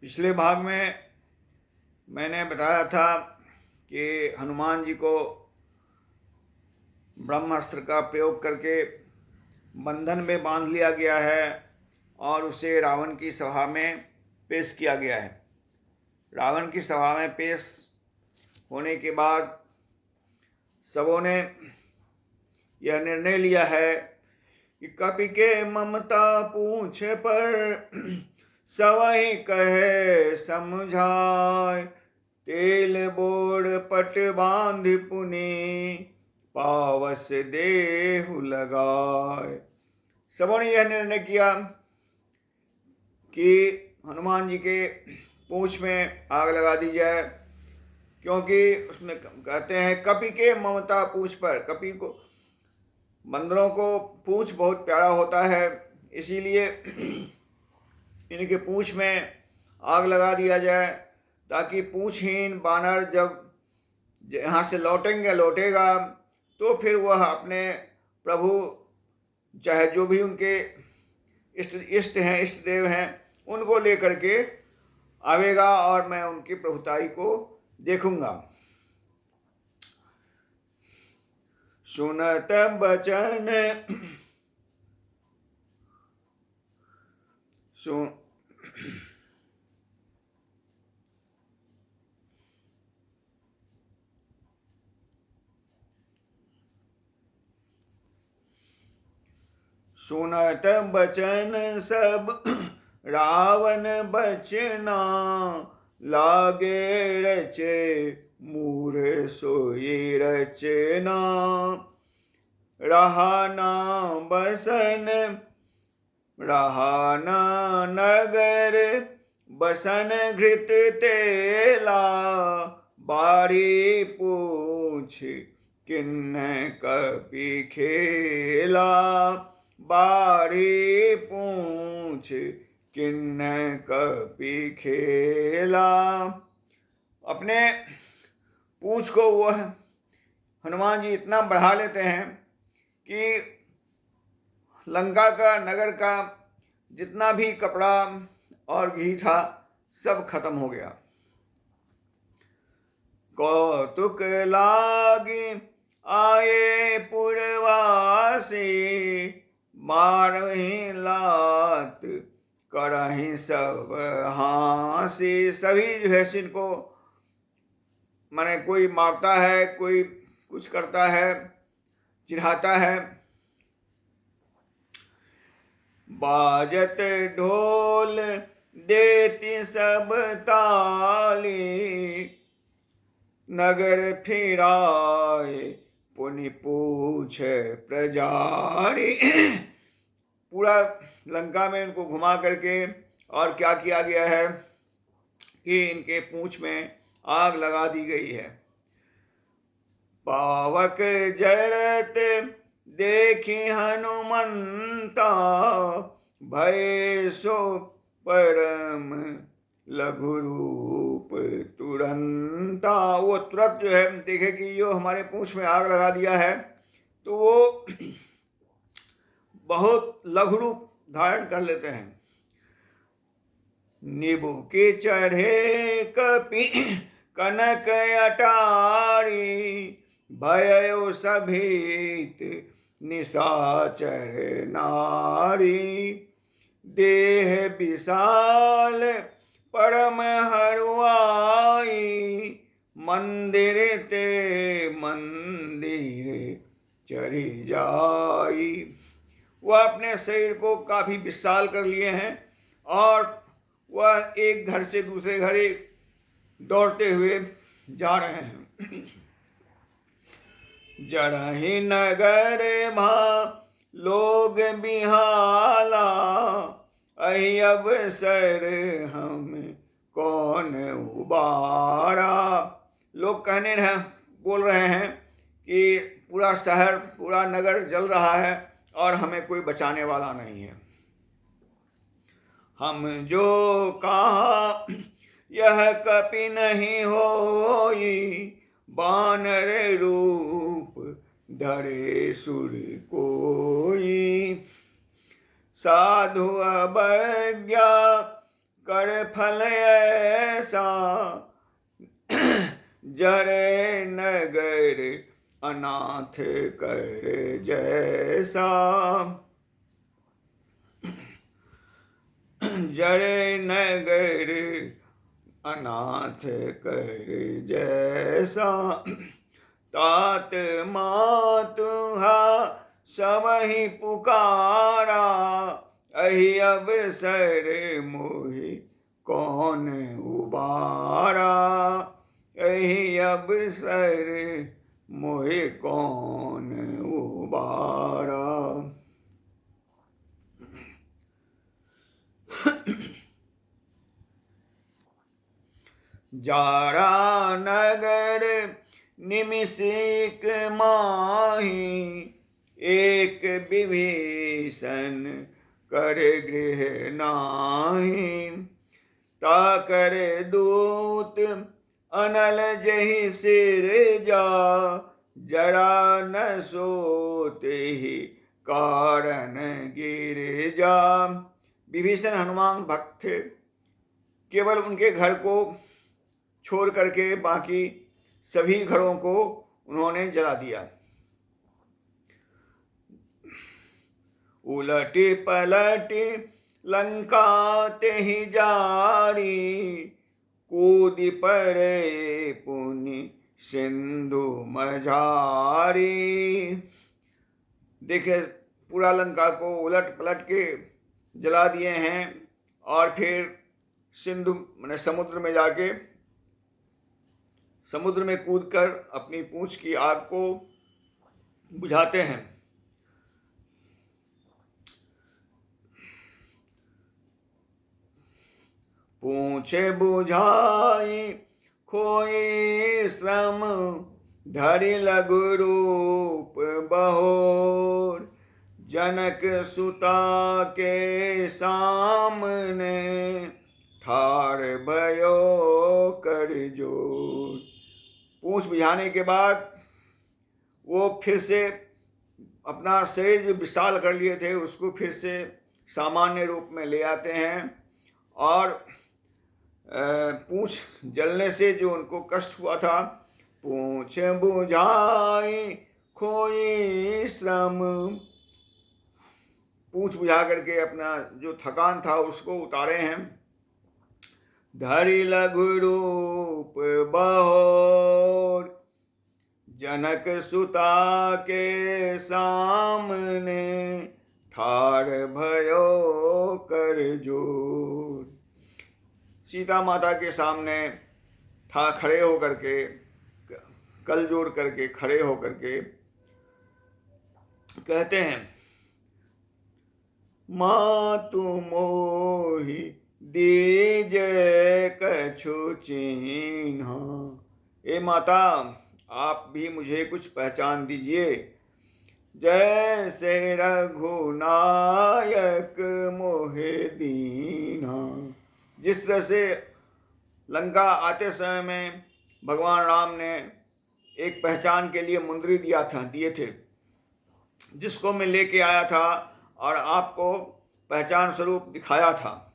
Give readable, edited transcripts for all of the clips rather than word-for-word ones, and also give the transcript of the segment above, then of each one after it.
पिछले भाग में मैंने बताया था कि हनुमान जी को ब्रह्मास्त्र का प्रयोग करके बंधन में बांध लिया गया है और उसे रावण की सभा में पेश किया गया है। रावण की सभा में पेश होने के बाद सबों ने यह निर्णय लिया है कि कपि के ममता पूछ पर सवहि कहे समझाय, तेल बोड़ पट बांध पुनि पावस देहु लगाए। सबों ने यह निर्णय किया कि हनुमान जी के पूंछ में आग लगा दी जाए, क्योंकि उसमें कहते हैं कपि के ममता पूंछ पर। कपि को, बंदरों को पूंछ बहुत प्यारा होता है, इसीलिए इनके पूंछ में आग लगा दिया जाए ताकि पूंछहीन बानर जब यहाँ से लौटेगा तो फिर वह अपने प्रभु, चाहे जो भी उनके इष्ट देव हैं, उनको लेकर के आवेगा और मैं उनकी प्रभुताई को देखूंगा। सुनत बचन सुनत बचन सब रावण बचना, लागे रचे मूढ़ सोई रचना। रहा ना बसन रहा ना नगर, बसन घृत तेला। बारी पूछ किन्ने कपि खेला, बारी पूछ किन्ने कपि खेला। अपने पूंछ को वह हनुमान जी इतना बढ़ा लेते हैं कि लंका का, नगर का जितना भी कपड़ा और घी था सब खत्म हो गया। कौतुक लागी आए पुरवासी, मारहि लात करहि सब हासी। सभी जो है इनको माने कोई मारता है, कोई कुछ करता है, चिढ़ाता है। बाजत ढोल देती सब ताली, नगर फिराए पुनि पूछ प्रजारी। पूरा लंका में इनको घुमा करके और क्या किया गया है कि इनके पूंछ में आग लगा दी गई है। पावक जरत देखी हनुमंता, भय सो परम लघु रूप तुरंता। वो तुरंत जो है देखे कि जो हमारे पूंछ में आग लगा दिया है तो वो बहुत लघु रूप धारण कर लेते हैं। नींबू के चढ़े कपि कनक अटारी, भयो सभीत निशाचर नारी। देह विशाल परम हरुआई, मंदिर ते मंदिर चढ़ी जाई। वह अपने शरीर को काफी विशाल कर लिए हैं और वह एक घर से दूसरे घर दौड़ते हुए जा रहे हैं। जड़हि नगर भा लोग बिहाला, अहि अवसर हम कौन उबारा। लोग बोल रहे हैं कि पूरा शहर, पूरा नगर जल रहा है और हमें कोई बचाने वाला नहीं है। हम जो कहा यह कपि नहीं होई, बानर रूप धरे सुर कोई। साधु अवज्ञा कर फल ऐसा, जरे नगर अनाथ कर जैसा। जरे नगर अनाथ कर जैसा, तात मातुहा सबहि पुकारा, अहि अवसर मोहि कौन उबारा, अहि अवसर मोहि कौन उबारा। जारा नगर निमिषिक माही, एक विभीषण कर गृह नाही, ता कर दूत अनल जहि सिर जा, जरा न सोते ही कारण गिर जा। विभीषण हनुमान भक्त थे, केवल उनके घर को छोड़ करके बाकी सभी घरों को उन्होंने जला दिया। उलटी पलटी लंका ते ही जारी, कूदी पड़े पुनि सिंधु मझारी। देखिए, पूरा लंका को उलट पलट के जला दिए हैं और फिर सिंधु माने समुद्र में जाके समुद्र में कूदकर अपनी पूंछ की आग को बुझाते हैं। पूछे बुझाई खोई श्रम, धरि लघु रूप बहोर, जनक सुता के सामने ठार भयो कर जोर। पूंछ बुझाने के बाद वो फिर से अपना शरीर जो विशाल कर लिए थे उसको फिर से सामान्य रूप में ले आते हैं और पूंछ जलने से जो उनको कष्ट हुआ था, पूंछ बुझाई खोई श्रम, पूंछ बुझा करके अपना जो थकान था उसको उतारे हैं। धरि लघु रूप बहोर, जनक सुता के सामने ठार भयो कर जोर। सीता माता के सामने खड़े होकर के, कल जोड़ करके खड़े होकर के कहते हैं, मातु मोहि दीजय कछु चिन्हा। ए माता, आप भी मुझे कुछ पहचान दीजिए। जैसे रघुनायक मोहे दीन्हा। जिस तरह से लंका आते समय में भगवान राम ने एक पहचान के लिए मुंदरी दिए थे, जिसको मैं लेके आया था और आपको पहचान स्वरूप दिखाया था,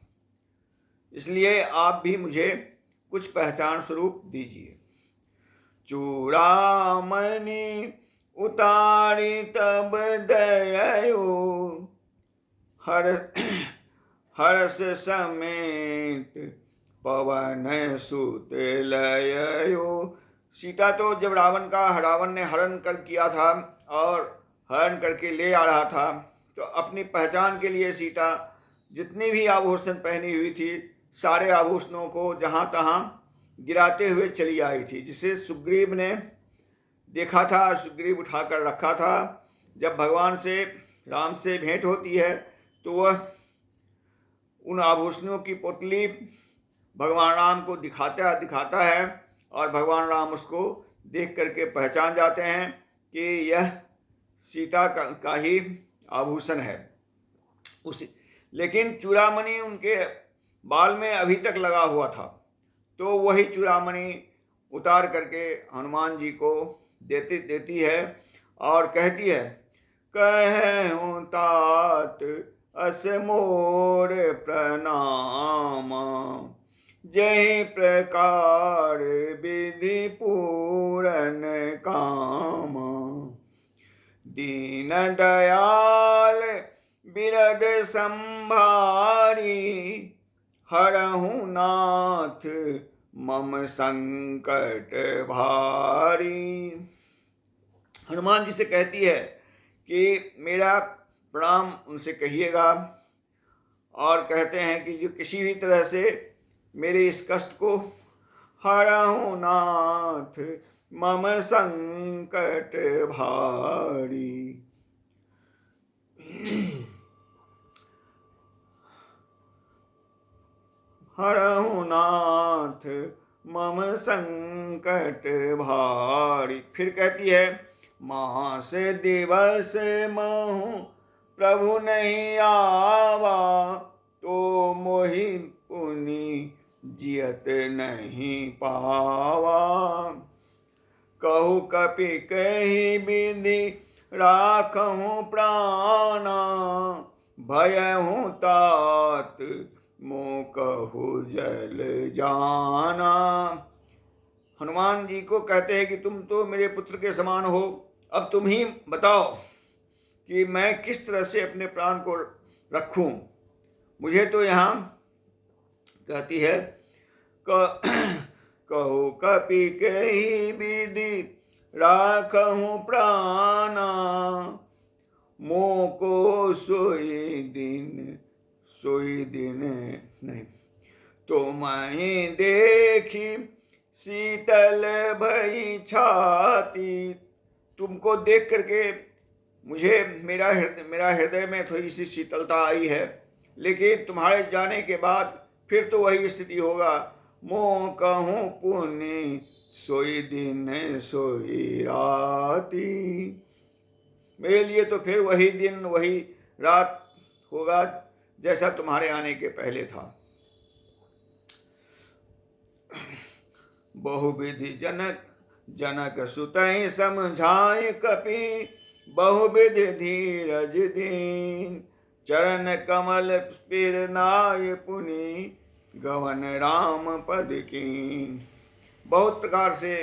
इसलिए आप भी मुझे कुछ पहचान स्वरूप दीजिए। चूड़ामणि उतारी तब दयायो, हर्ष समेत पवन सुत लयो। सीता तो जब रावण ने हरण कर किया था और हरण करके ले आ रहा था, तो अपनी पहचान के लिए सीता जितनी भी आभूषण पहनी हुई थी, सारे आभूषणों को जहाँ तहाँ गिराते हुए चली आई थी, जिसे सुग्रीव ने देखा था, सुग्रीव उठाकर रखा था। जब भगवान से राम से भेंट होती है तो वह उन आभूषणों की पुतली भगवान राम को दिखाता है और भगवान राम उसको देख करके पहचान जाते हैं कि यह सीता का ही आभूषण है। लेकिन चूड़ामणि उनके बाल में अभी तक लगा हुआ था, तो वही चूड़ामणि उतार करके हनुमान जी को देती है और कहती है, कहूँ तात अस मोर प्रणाम। जय प्रकार विधि पूरन काम। दीन दयाल बिरद संभारी। हरहु नाथ मम संकट भारी। हनुमान जी से कहती है कि मेरा प्रणाम उनसे कहिएगा, और कहते हैं कि जो किसी भी तरह से मेरे इस कष्ट को हरहु नाथ मम संकट भारी। हरहु नाथ मम संकट भारी। फिर कहती है, मास दिवस महु प्रभु नहीं आवा। तो मोहि पुनि जियत नहीं पावा। कहु कपि कही विधि राखहु प्राणा। भयहु तात मोह कहु जल जाना। हनुमान जी को कहते हैं कि तुम तो मेरे पुत्र के समान हो, अब तुम ही बताओ कि मैं किस तरह से अपने प्राण को रखूं। मुझे तो यहाँ कहती है, कहु कपि कही विधि राखहु प्राणा। मोह को सोई दिन नहीं। तो मैं देखी शीतल भई छाती। तुमको देख करके मुझे मेरा हृदय में थोड़ी सी शीतलता आई है, लेकिन तुम्हारे जाने के बाद फिर तो वही स्थिति होगा। मोह कहूँ पुनि सोई दिन सोई राती। मेरे लिए तो फिर वही दिन वही रात होगा जैसा तुम्हारे आने के पहले था। बहुविधि जनक सुतहि समझाए कपि। बहुविधि धीरज दीन। चरण कमल स्पिर नाय पुनि। गवन राम पद कीन। बहुत प्रकार से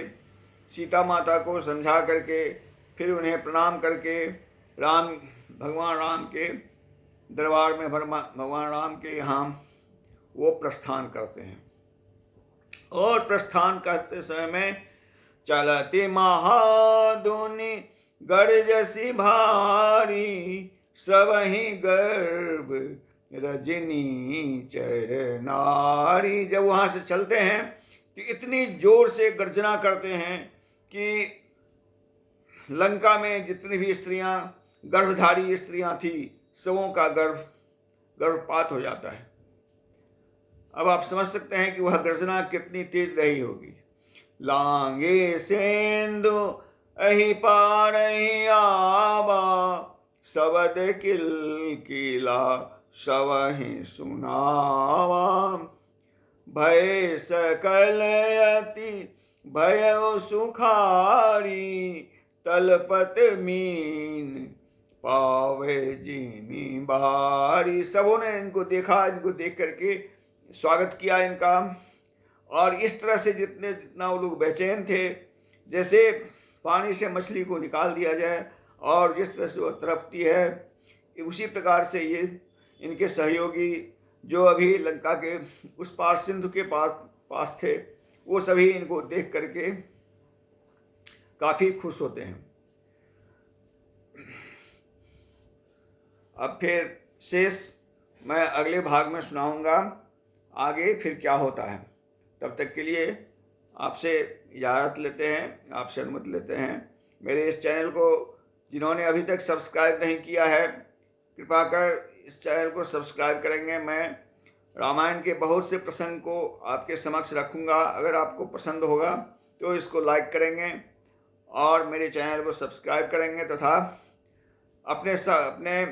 सीता माता को समझा करके फिर उन्हें प्रणाम करके भगवान राम के दरबार में भगवान राम के यहाँ वो प्रस्थान करते हैं। और प्रस्थान करते समय में चलती महाधुनि गर्जसी भारी। सबहि गर्भ रजनी चर नारी। जब वहाँ से चलते हैं तो इतनी जोर से गर्जना करते हैं कि लंका में जितनी भी स्त्रियां गर्भधारी स्त्रियां थी, सबों का गर्भपात हो जाता है। अब आप समझ सकते हैं कि वह गर्जना कितनी तेज रही होगी। लांगे सेंदु अहि पार ही आवा। सबद किला सवहि सुनावा। भय सकल यति भय सुखारी। तलपत मीन पावे जिमी बारी। सबों ने इनको देखा, इनको देख करके स्वागत किया इनका। और इस तरह से जितना वो लोग बेचैन थे, जैसे पानी से मछली को निकाल दिया जाए और जिस तरह से वो तड़पती है, उसी प्रकार से ये इनके सहयोगी जो अभी लंका के उस पार सिंधु के पास थे, वो सभी इनको देख करके काफ़ी खुश होते हैं। अब फिर शेष मैं अगले भाग में सुनाऊंगा, आगे फिर क्या होता है। तब तक के लिए आपसे इजाज़त लेते हैं, आपसे अनुमति लेते हैं। मेरे इस चैनल को जिन्होंने अभी तक सब्सक्राइब नहीं किया है, कृपा कर इस चैनल को सब्सक्राइब करेंगे। मैं रामायण के बहुत से प्रसंग को आपके समक्ष रखूंगा। अगर आपको पसंद होगा तो इसको लाइक करेंगे और मेरे चैनल को सब्सक्राइब करेंगे तथा अपने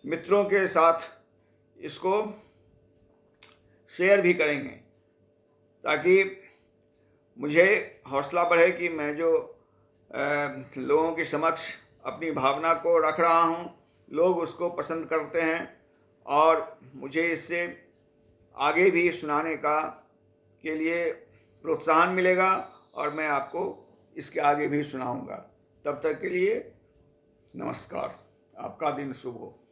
मित्रों के साथ इसको शेयर भी करेंगे, ताकि मुझे हौसला बढ़े कि मैं जो लोगों के समक्ष अपनी भावना को रख रहा हूँ, लोग उसको पसंद करते हैं और मुझे इससे आगे भी सुनाने के लिए प्रोत्साहन मिलेगा और मैं आपको इसके आगे भी सुनाऊंगा। तब तक के लिए नमस्कार। आपका दिन शुभ हो।